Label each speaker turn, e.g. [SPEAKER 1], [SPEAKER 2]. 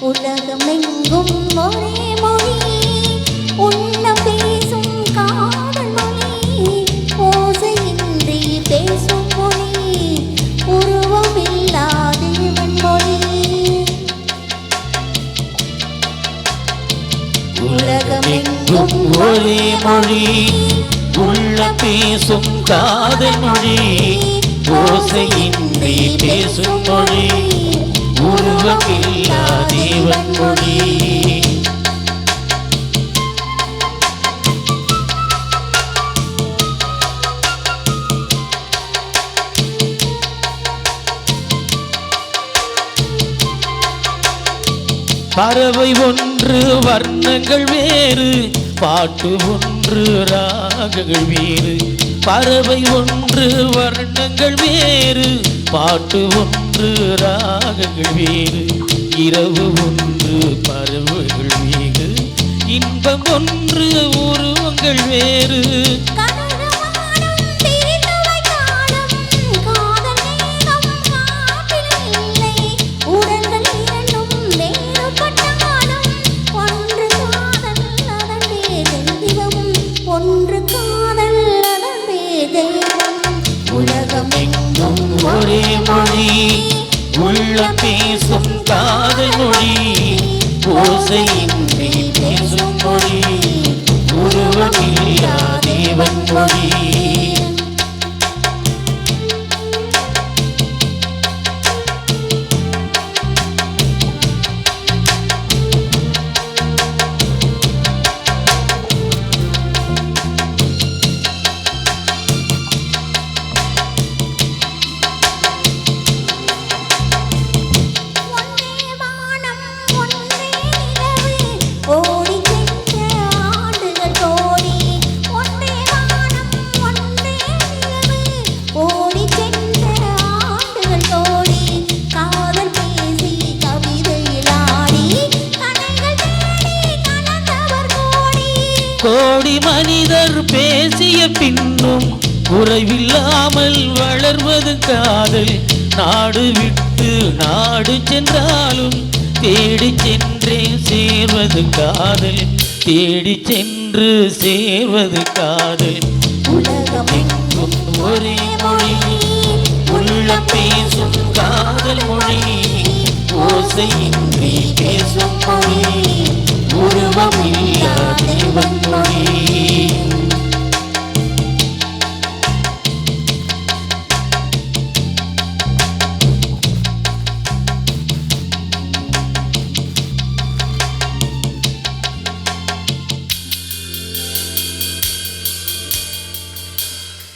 [SPEAKER 1] உலகமெங்கும் ஒரே மொழி உள்ள பேசும் காதல் மொழி ஓசையின்றி பேசும் மொழி உருவமில்லா தேவன் மொழி
[SPEAKER 2] உலகமெங்கும் ஒரே மொழி உள்ள பேசும் காதல் மொழி ஓசையின்றி பேசும் மொழி உருவமில்லா தேவன் மொழி. பறவை ஒன்று வர்ணங்கள் வேறு பாட்டு ஒன்று ராகங்கள் வேறு. பறவை ஒன்று வர்ணங்கள் வேறு பாட்டு ஒன்று ராகங்கள் வேறு. இரவு ஒன்று பறவைகள் வேறு இன்பம் ஒன்று உருவங்கள் வேறு. உலகமெங்கும் ஒரே மொழி உள்ள பேசும் காதல் மொழி ஓசையின்றி பேசும் மொழி உருவமில்லா தேவன் மொழி. கோடி மனிதர் பேசிய பின்னும் குறைவில்லாமல் வளர்வது காதல். நாடு விட்டு நாடு சென்றாலும் தேடி சென்றே சேர்வது காதல். தேடி சென்று சேர்வது காதல். உலகமெங்கும் ஒரே மொழி உள்ள பேசும் காதல் மொழி ஓசையின்றி பேசும் மொழி உருவமில்லை